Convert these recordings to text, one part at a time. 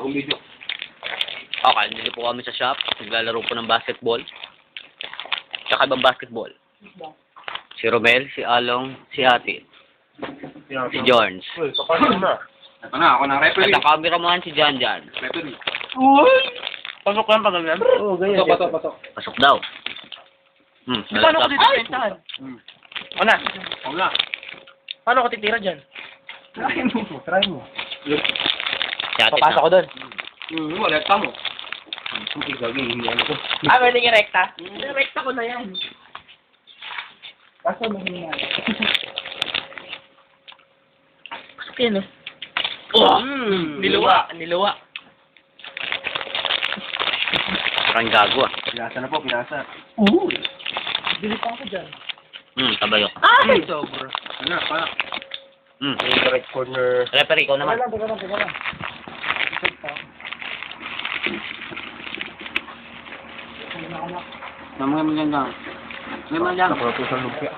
Bagong video. Okay, nili po kami sa shop. Naglalaro po ng basketball. Tsaka ibang basketball. Si Romel, si Along, si Ate, si Jones. Uy, papasok na. Ito na, ako na referee. At ang cameraman si Jan Jan. Referee. Uy! Pasok yan, pasok yan. Oo, ganyan. Pasok. Pasok daw. Paano ko dito pentahan? O na. Oo na. Paano ko titira dyan? Try mo. Si Ate Papasok ko doon. Rekta mo. Hindi gagawin, hindi ano ko. Pwede nga rekta? Rekta ko na yan. Kaso mo hindi Pasok yan eh. Oh! Niluwa. Parang gago ah. Pinasa na po, pinasa. Bili pa ako dyan. Tabayok. Ay! Sobra. Ano, pa? Right corner. Referee, ikaw naman. Teka lang. Mamaya lang. Naprotusan lumpia.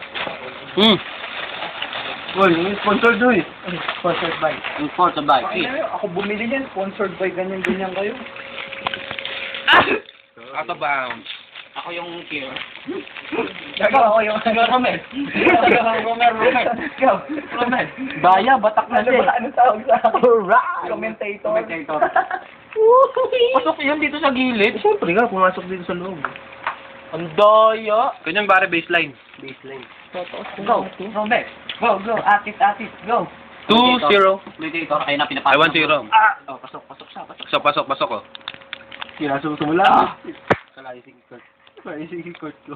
Uy, yung sponsored doy. Sponsored by. Yung port sa bike. Ako bumili niyan. Sponsored by ganyan-ganyan kayo. Out of bounds. Ako yung tier. Ako yung Romel. Romel. Baya, batak na siya. Ano tawag sa akin? Commentator. Pasok yan dito sa gilid. Siyempre nga, pumasok dito sa loob. Ang daya. Kanyang bare baseline. Go, Romel. Go. Atit, go. 2-0. Mediator, kayo na I pinapasok. want 0. Oh, pasok siya. Pasok ko. Sinasumula. Kalayasing court ko.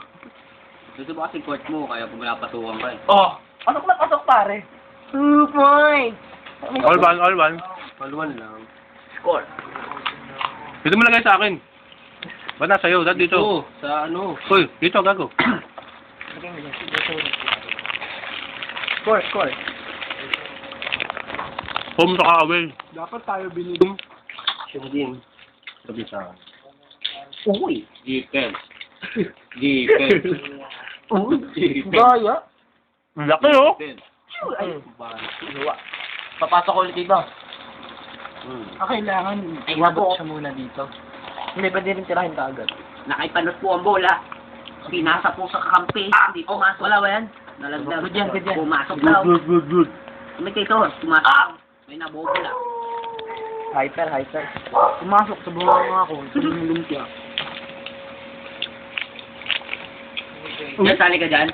Dito ba kasi court mo, kaya kung pinapasukan ka eh. Oh, pasok pare. 2 points. All one. All one lang. Score. Dito mo lagay sa akin. Ba't nasa iyo? Dad dito. Sa ano? Uy, dito gago. Score. Home to away. Dapat tayo binili. Yung din. Sabi sa akin. Uy. Defense. Daya. Ang laki oh. Ay, papasok ulit dito. Kailangan Ay, iwabot siya muna dito. Hindi, pwede rin tirahin ka agad. Nakaipanot po ang bola. Pinasa po sa kakampi. Hindi pumasok. Wala ba yan? Nalagdag. Good yan. Pumasok daw. Good. Commentator, pumasok. May nabobola. Hyper. Pumasok sa buwan nga ako. Sa lumpia. Diyan, sali ka dyan.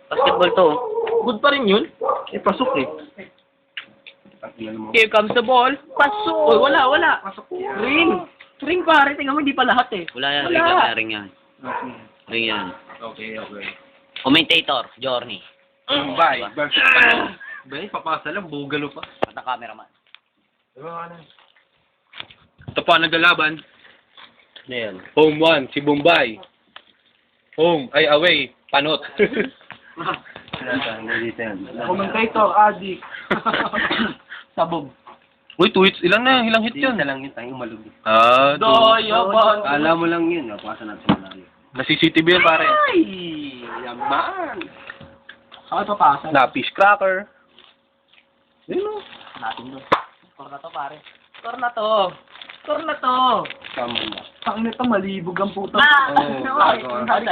Basketball to. Good pa rin yun. Pasok eh. Here comes the ball. Pasok! Uy, wala. Pasok. Ring pare. Tingnan mo, hindi pa lahat eh. Wala yan, Wala. ring yan. Ring yan. Okay. Commentator, Journey. Bye. Bay, papasa lang, bugalo pa. At ang cameraman. Ito po ang naglalaban. Ano yan? Home 1, si Bombay. Away, Panot. Commentator, adik. Sabog. Uy, 2 hits. Ilang hit yun? lang yun, tayong malugit. Daya ba? Kala mo lang yun, napasa natin sa malayo. Na-CCTV yan, pare. Ay! Yaman! Ako papasa. Na-fish cracker. Yun o. Natin doon. Score na to, pare. Score na to. Tama na. Ang nito, malibog ang puto. Outside.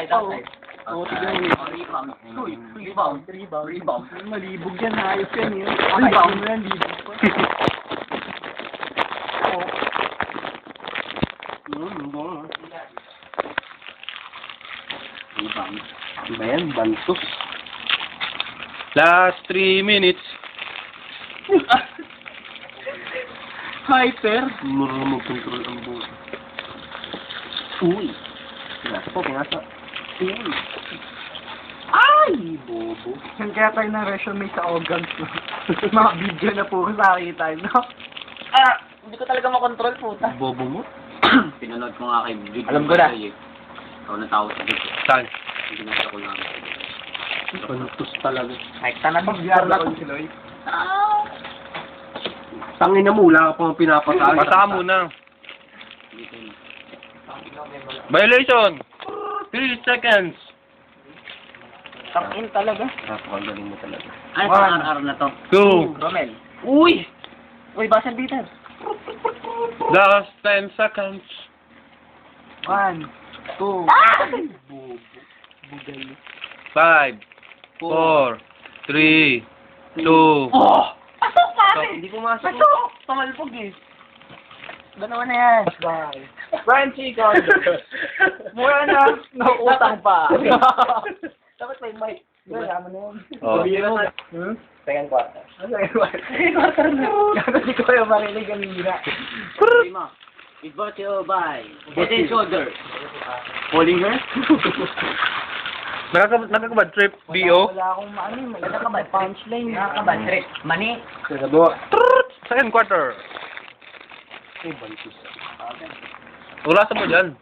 Rebound. Malibog yan, ayos yan yun. Rebound yan, libog pa. Iba yan, bantos. Last 3 minutes. Hyper. Marunong mag-control ang buhay. Uy! Pinasa. Uy! Ay! Bobo. Yan kaya tayo ng resume sa organs, no? Mga video na puro sa akin tayo, no? Hindi ko talaga makontrol, puta. Bobo mo? Pinanood ko nga kay Jude. Alam ko na. Ikaw na tao sa dito. Saan? Ginasa ko lang. Bantos talaga. Rekta na to. Score na to. Tangin na mo, wala ka pang pinapasaan. Pasa muna. Violation! 3 seconds! Tangin talaga. Napakagaling mo talaga. Ay, pang RR na to. 2. Romel. Uy! Uy, basal beater. Last 10 seconds. 1, 2, 5, 4, 3, 2. Pasok pare! Hindi pumasok. Pasok! Pamalpog eh. Ganawa na yan. Bye. Brian Chico. Mura na. Nautang pa. Dapat may mic. Yaman na yun. Oh. Second quarter. Second quarter na. Hindi ko kayo makinig ang hira. It's brought to you by Head and Shoulders. Bollinger? Nakakabad trip, BO. Wala akong maano. Nakakabad punchline. Nakakabad trick. Mani. Second quarter. Urasan mo dyan.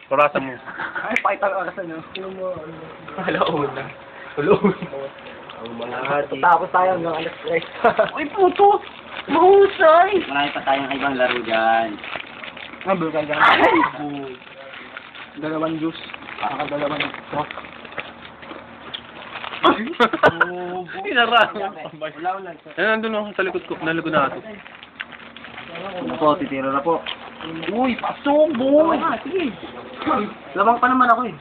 Urasan mo. Ay, pakita ko kasi no. Ang mga hati. Tapos tayo hanggang alas 3. Uy, puto! Mahusay! Marami pa tayong ibang laro dyan. Ah, bulkan dyan. Dalawang juice. Dalawang soft. Inarang. Wala ko lang. Yan, nandun ako sa likod ko. Nalago na ito. Ano po, titiro na po. Uy, pasok! Boy! Sige. Lamang pa naman ako eh.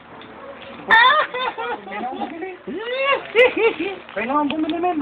Kaya naman bumili men.